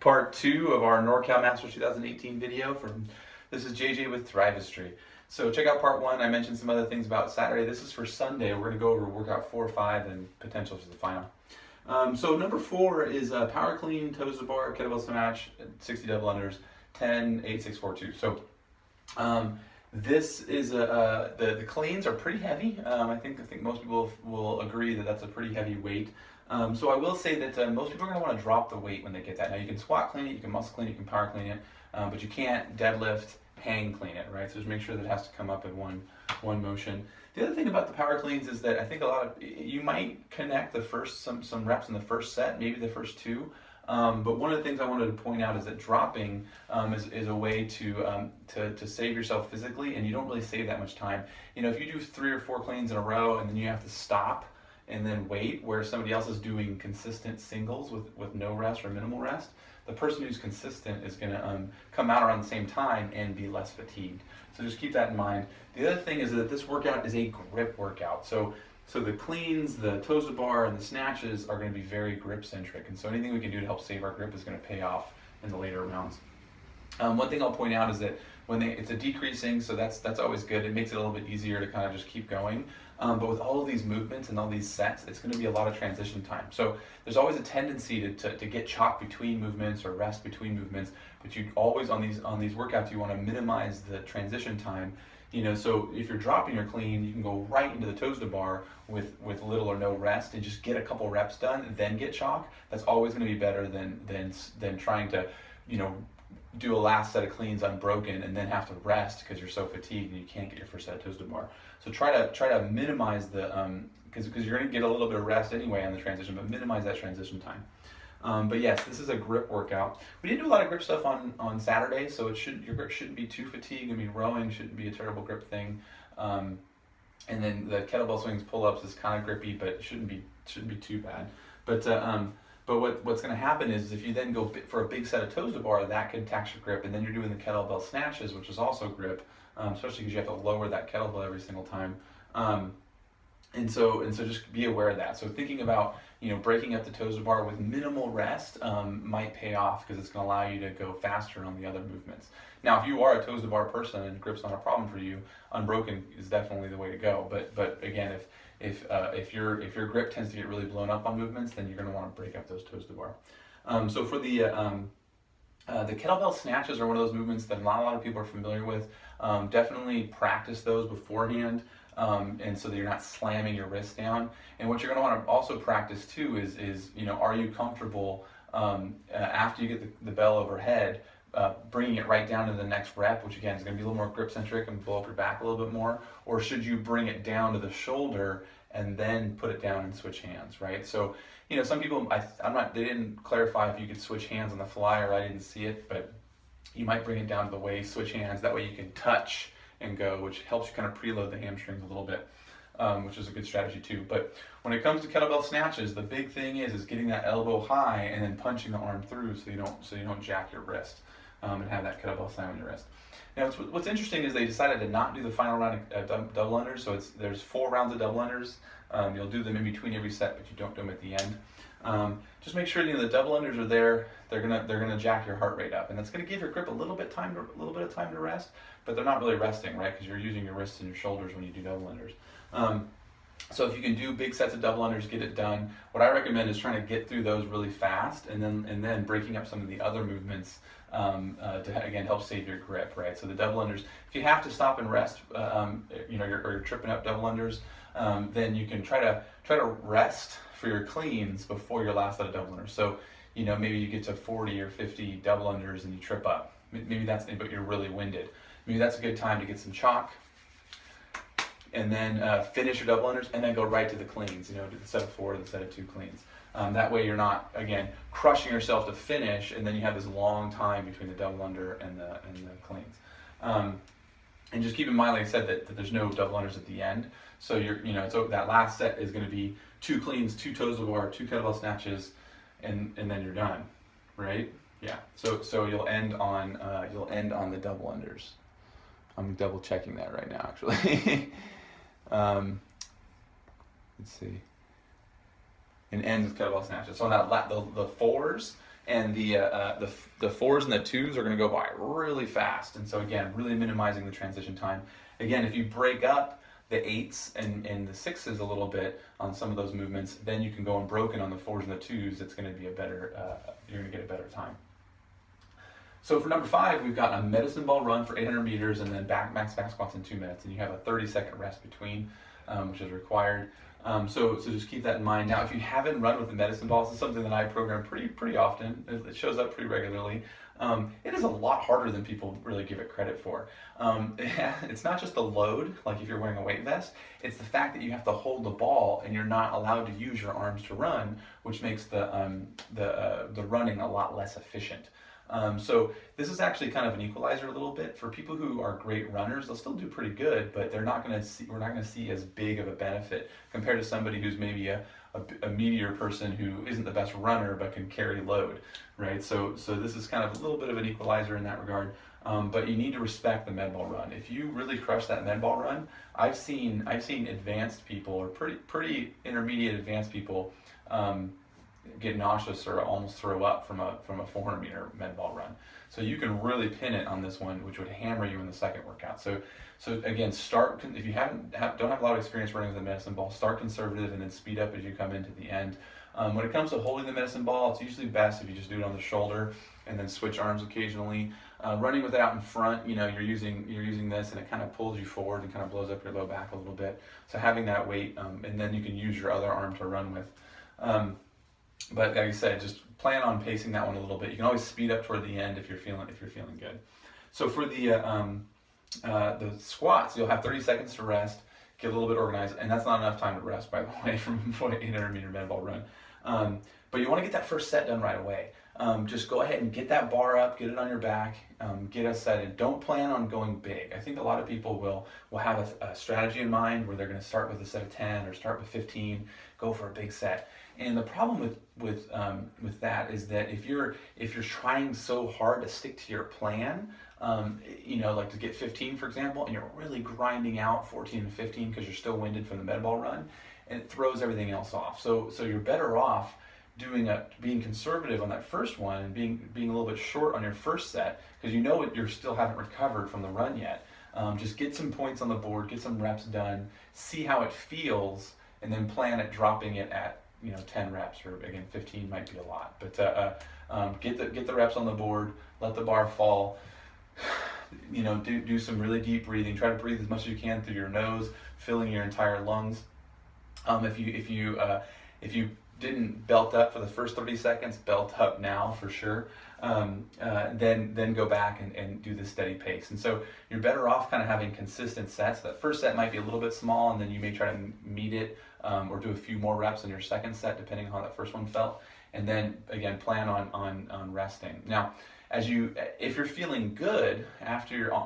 Part 2 of our NorCal Masters 2018 video this is JJ with Thrivistry. So check out part 1. I mentioned some other things about Saturday. This is for Sunday. We're going to go over workout 4, 5, and potential for the final. So number 4 is power clean, toes to bar, kettlebell snatch, 60 double unders, 10, 8, 6, 4, 2. So this is the cleans are pretty heavy. I think most people will agree that that's a pretty heavy weight. So I will say that most people are going to want to drop the weight when they get that. Now you can squat clean it, you can muscle clean it, you can power clean it, but you can't deadlift, hang clean it, right? So just make sure that it has to come up in one motion. The other thing about the power cleans is that I think you might connect the first some reps in the first set, maybe the first 2. But one of the things I wanted to point out is that dropping is a way to save yourself physically, and you don't really save that much time. You know, if you do 3 or 4 cleans in a row and then you have to stop and then wait, where somebody else is doing consistent singles with no rest or minimal rest, the person who's consistent is going to come out around the same time and be less fatigued. So just keep that in mind. The other thing is that this workout is a grip workout. So the cleans, the toes to bar, and the snatches are going to be very grip centric, and so anything we can do to help save our grip is going to pay off in the later rounds. One thing I'll point out is that it's a decreasing, so that's always good. It makes it a little bit easier to kind of just keep going. But with all of these movements and all these sets, it's going to be a lot of transition time. So there's always a tendency to get chopped between movements or rest between movements, but you always on these workouts you want to minimize the transition time. You know, so if you're dropping your clean, you can go right into the toes to bar with little or no rest and just get a couple reps done, then get chalk. That's always going to be better than trying to, you know, do a last set of cleans unbroken and then have to rest because you're so fatigued and you can't get your first set of toes to bar. So try to minimize the because you're going to get a little bit of rest anyway on the transition, but minimize that transition time. But yes, this is a grip workout. We didn't do a lot of grip stuff on Saturday, so your grip shouldn't be too fatigued. I mean, rowing shouldn't be a terrible grip thing. And then the kettlebell swings, pull-ups is kind of grippy, but it shouldn't be too bad. But what's going to happen is if you then go for a big set of toes to bar, that could tax your grip, and then you're doing the kettlebell snatches, which is also grip, especially because you have to lower that kettlebell every single time. And so just be aware of that. So thinking about, you know, breaking up the toes to bar with minimal rest might pay off because it's going to allow you to go faster on the other movements. Now, if you are a toes to bar person and grip's not a problem for you, unbroken is definitely the way to go. But again, if your grip tends to get really blown up on movements, then you're going to want to break up those toes to bar. So for the kettlebell snatches are one of those movements that not a lot of people are familiar with. Definitely practice those beforehand. And so that you're not slamming your wrist down. And what you're going to want to also practice too is you know, are you comfortable after you get the bell overhead, bringing it right down to the next rep, which again is going to be a little more grip centric and blow up your back a little bit more, or should you bring it down to the shoulder and then put it down and switch hands, right? So you know, some people they didn't clarify if you could switch hands on the fly, or I didn't see it, but you might bring it down to the waist, switch hands, that way you can touch and go, which helps you kind of preload the hamstrings a little bit, which is a good strategy too. But when it comes to kettlebell snatches, the big thing is getting that elbow high and then punching the arm through so you don't jack your wrist and have that kettlebell slam on your wrist. Now what's interesting is they decided to not do the final round of double unders, so there's 4 rounds of double unders. You'll do them in between every set, but you don't do them at the end. Just make sure, you know, the double unders are there. They're gonna jack your heart rate up, and that's gonna give your grip a little bit of time to rest. But they're not really resting, right? Because you're using your wrists and your shoulders when you do double unders. So if you can do big sets of double unders, get it done. What I recommend is trying to get through those really fast, and then breaking up some of the other movements to again help save your grip, right? So the double unders, if you have to stop and rest, you know, or you're tripping up double unders, then you can try to rest for your cleans before your last set of double unders. So you know, maybe you get to 40 or 50 double unders and you trip up. Maybe but you're really winded. Maybe that's a good time to get some chalk, and then finish your double unders, and then go right to the cleans. You know, do the set of 4, the set of 2 cleans. That way you're not, again, crushing yourself to finish, and then you have this long time between the double under and the cleans. And just keep in mind, like I said, that there's no double unders at the end. So so that last set is going to be 2 cleans, 2 toes to bar, 2 kettlebell snatches, and then you're done, right? Yeah. So you'll end on the double unders. I'm double checking that right now, actually. Let's see. And end with kettlebell snatches. So on that the 4s, and the fours and the twos are going to go by really fast. And so again, really minimizing the transition time. Again, if you break up the eights and the sixes a little bit on some of those movements, then you can go unbroken on the fours and the twos. It's going to be a better, you're going to get a better time. So for number 5, we've got a medicine ball run for 800 meters and then max back squats in 2 minutes. And you have a 30-second rest between, which is required. So just keep that in mind. Now, if you haven't run with the medicine ball, this is something that I program pretty often. It shows up pretty regularly. It is a lot harder than people really give it credit for. It's not just the load, like if you're wearing a weight vest, it's the fact that you have to hold the ball and you're not allowed to use your arms to run, which makes the running a lot less efficient. So this is actually kind of an equalizer a little bit for people who are great runners. They'll still do pretty good, but we're not going to see as big of a benefit compared to somebody who's maybe a meatier person who isn't the best runner but can carry load, right? So this is kind of a little bit of an equalizer in that regard. But you need to respect the med ball run. If you really crush that med ball run, I've seen advanced people or pretty intermediate advanced people get nauseous or almost throw up from a 400-meter med ball run. So you can really pin it on this one, which would hammer you in the second workout. So again, if you don't have a lot of experience running with the medicine ball, start conservative and then speed up as you come into the end. When it comes to holding the medicine ball, it's usually best if you just do it on the shoulder and then switch arms occasionally. Running with it out in front, you're using this and it kind of pulls you forward and kind of blows up your low back a little bit. So having that weight, and then you can use your other arm to run with. But like I said, just plan on pacing that one a little bit. You can always speed up toward the end if you're feeling good. So for the squats, you'll have 30 seconds to rest, get a little bit organized, and that's not enough time to rest, by the way, from an 800-meter med ball run. But you want to get that first set done right away. Just go ahead and get that bar up, get it on your back, get a set in. Don't plan on going big. I think a lot of people will have a strategy in mind where they're going to start with a set of 10 or start with 15, go for a big set. And the problem with that is that if you're trying so hard to stick to your plan, like to get 15, for example, and you're really grinding out 14 and 15 because you're still winded from the med ball run, and it throws everything else off. So you're better off being conservative on that first one and being a little bit short on your first set because you still haven't recovered from the run yet. Just get some points on the board, get some reps done, see how it feels, and then plan at dropping it at 10 reps, or again 15 might be a lot, but get the reps on the board, let the bar fall, do some really deep breathing, try to breathe as much as you can through your nose, filling your entire lungs. If you didn't belt up for the first 30 seconds, belt up now for sure. Then go back and do the steady pace. And so you're better off kind of having consistent sets. That first set might be a little bit small, and then you may try to meet it or do a few more reps in your second set, depending on how that first one felt. And then again, plan on resting. Now, if you're feeling good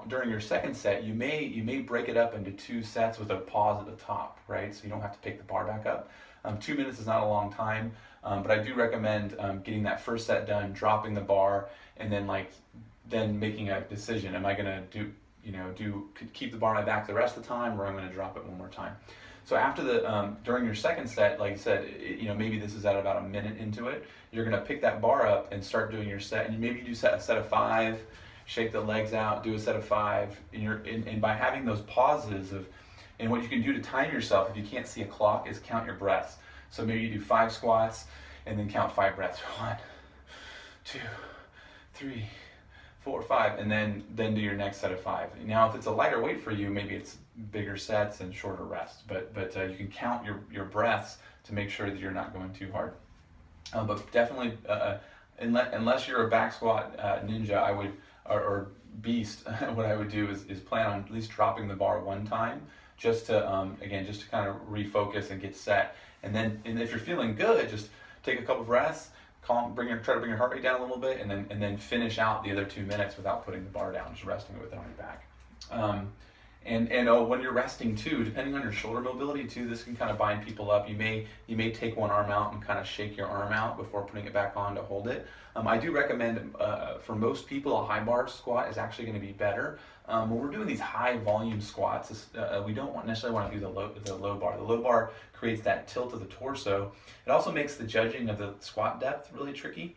during your second set, you may break it up into 2 sets with a pause at the top, right? So you don't have to pick the bar back up. 2 minutes is not a long time, but I do recommend getting that first set done, dropping the bar, and then making a decision. Am I going to keep the bar on my back the rest of the time, or I'm going to drop it one more time? So during your second set, like I said, maybe this is at about a minute into it, you're going to pick that bar up and start doing your set, and you maybe do a set of 5, shake the legs out, do a set of 5, and by having those pauses and what you can do to time yourself, if you can't see a clock, is count your breaths. So maybe you do 5 squats and then count 5 breaths. 1, 2, 3, 4, 5, and then do your next set of 5. Now, if it's a lighter weight for you, maybe it's bigger sets and shorter rests. But you can count your breaths to make sure that you're not going too hard. But definitely, unless you're a back squat ninja, or beast, what I would do is plan on at least dropping the bar one time, just to kind of refocus and get set. And if you're feeling good, just take a couple breaths, try to bring your heart rate down a little bit, and then finish out the other 2 minutes without putting the bar down, just resting it with it on your back. When you're resting too, depending on your shoulder mobility too, this can kind of bind people up. You may take one arm out and kind of shake your arm out before putting it back on to hold it. I do recommend for most people a high bar squat is actually going to be better. When we're doing these high volume squats, we don't necessarily want to do the low bar. The low bar creates that tilt of the torso. It also makes the judging of the squat depth really tricky.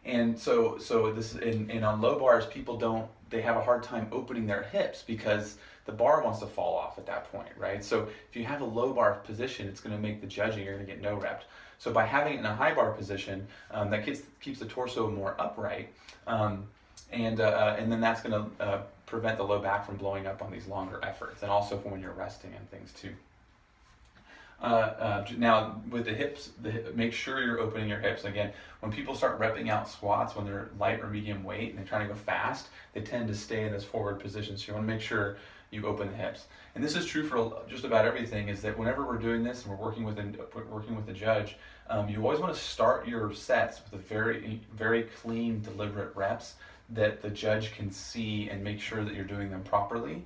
And so this and on low bars, they have a hard time opening their hips because the bar wants to fall off at that point, right? So if you have a low bar position, it's going to make the judging, you're going to get no rep. So by having it in a high bar position, that keeps the torso more upright, and then that's going to prevent the low back from blowing up on these longer efforts, and also for when you're resting and things too. Now with the hips, make sure you're opening your hips. Again, when people start repping out squats when they're light or medium weight and they're trying to go fast, they tend to stay in this forward position. So you want to make sure you open the hips. And this is true for just about everything, is that whenever we're doing this and we're working with the judge, you always want to start your sets with a very, very clean, deliberate reps that the judge can see and make sure that you're doing them properly.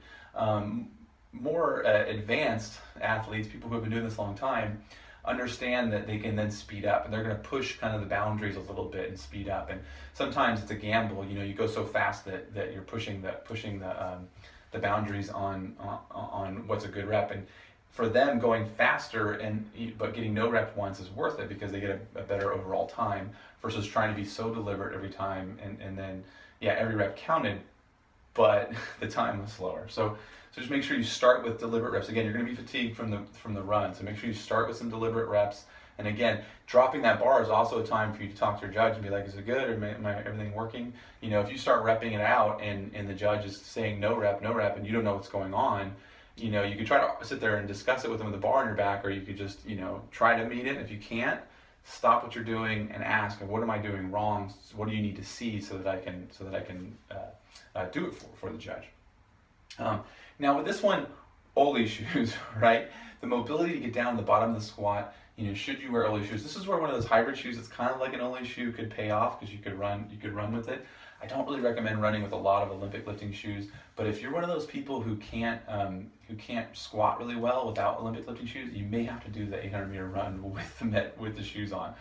More advanced athletes, people who have been doing this a long time, understand that they can then speed up, and they're going to push kind of the boundaries a little bit and speed up. And sometimes it's a gamble. You go so fast that you're pushing the boundaries on what's a good rep. And for them, going faster but getting no rep once is worth it because they get a better overall time versus trying to be so deliberate every time and then every rep counted, but the time was slower. So just make sure you start with deliberate reps. Again, you're going to be fatigued from the run, so make sure you start with some deliberate reps. And again, dropping that bar is also a time for you to talk to your judge and be like, is it good, or am I everything working? If you start repping it out and the judge is saying no rep, and you don't know what's going on, you could try to sit there and discuss it with them with the bar on your back, or you could just try to meet it. If you can't, stop what you're doing and ask, what am I doing wrong? What do you need to see so that I can do it for the judge? Now with this one, Ollie shoes, right? The mobility to get down to the bottom of the squat, should you wear Ollie shoes? This is where one of those hybrid shoes, it's kind of like an Ollie shoe, could pay off because you could run with it. I don't really recommend running with a lot of Olympic lifting shoes, but if you're one of those people who can't squat really well without Olympic lifting shoes, you may have to do the 800-meter run with the shoes on.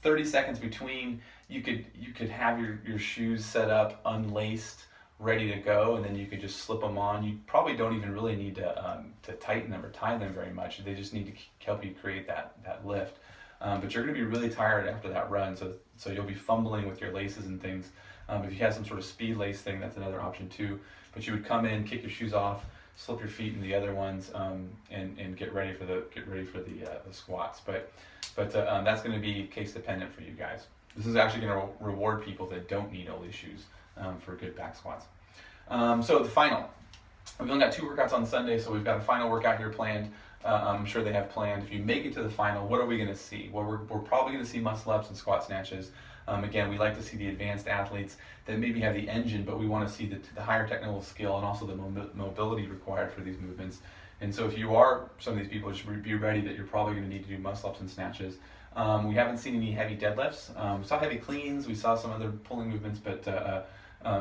30 seconds between, you could have your shoes set up, unlaced, ready to go, and then you could just slip them on. You probably don't even really need to tighten them or tie them very much. They just need to help you create that lift. But you're going to be really tired after that run, so you'll be fumbling with your laces and things. If you have some sort of speed lace thing, that's another option too. But you would come in, kick your shoes off, slip your feet in the other ones, and get ready for the squats. But that's going to be case dependent for you guys. This is actually going to reward people that don't need Ollie shoes for good back squats. So the final. We've only got 2 workouts on Sunday, so we've got a final workout here planned. I'm sure they have planned. If you make it to the final, what are we going to see? Well, we're probably going to see muscle ups and squat snatches. Again, we like to see the advanced athletes that maybe have the engine, but we want to see the higher technical skill and also the mobility required for these movements. And so if you are some of these people, just be ready that you're probably going to need to do muscle ups and snatches. We haven't seen any heavy deadlifts. We saw heavy cleans. We saw some other pulling movements, but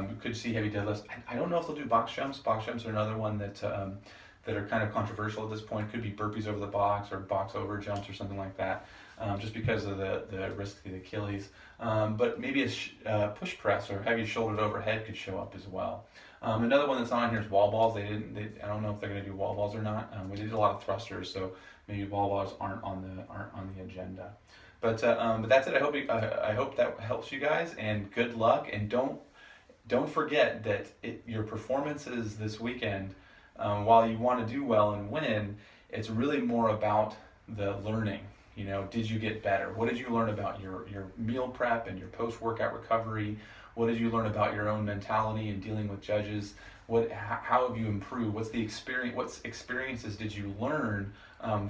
we could see heavy deadlifts. I don't know if they'll do box jumps. Box jumps are another one that are kind of controversial at this point. Could be burpees over the box or box over jumps or something like that, just because of the risk to the Achilles. But maybe a push press or heavy shouldered overhead could show up as well. Another one that's on here is wall balls. I don't know if they're going to do wall balls or not. We did a lot of thrusters, so maybe wall balls aren't on the agenda. But that's it. I hope that helps you guys, and good luck. And don't forget that your performances this weekend, while you want to do well and win, it's really more about the learning. Did you get better? What did you learn about your meal prep and your post-workout recovery? What did you learn about your own mentality and dealing with judges? How have you improved? What experiences did you learn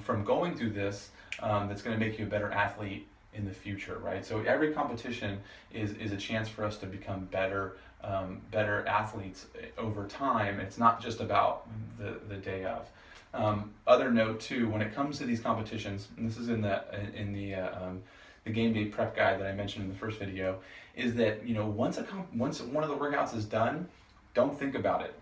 from going through this that's going to make you a better athlete in the future, right? So every competition is a chance for us to become better athletes over time. It's not just about the day of. Other note too, when it comes to these competitions, and this is in the game day prep guide that I mentioned in the first video, is that once one of the workouts is done, don't think about it.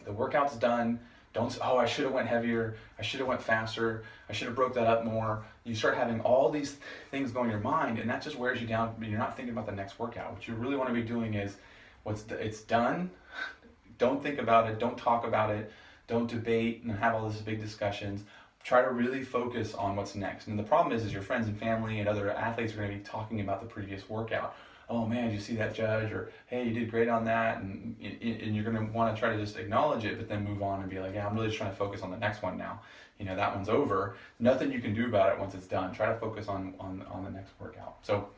The workout's done. Don't say, I should have went heavier. I should have went faster. I should have broke that up more. You start having all these things going in your mind, and that just wears you down. You're not thinking about the next workout. What you really want to be doing is, it's done. Don't think about it. Don't talk about it. Don't debate and have all these big discussions. try to really focus on what's next. And the problem is your friends and family and other athletes are going to be talking about the previous workout. Oh man, did you see that, Judge? Or hey, you did great on that. And you're going to want to try to just acknowledge it, but then move on and be like, yeah, I'm really just trying to focus on the next one now. That one's over. Nothing you can do about it once it's done. Try to focus on the next workout. So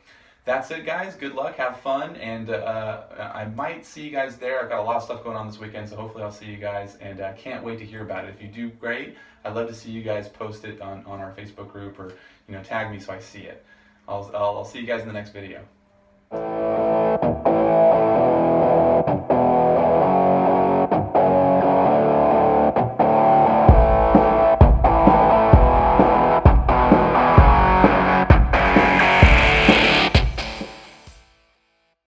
that's it, guys. Good luck, have fun, and I might see you guys there. I've got a lot of stuff going on this weekend, so hopefully I'll see you guys, and I can't wait to hear about it. If you do great, I'd love to see you guys post it on our Facebook group, or tag me so I see it. I'll see you guys in the next video.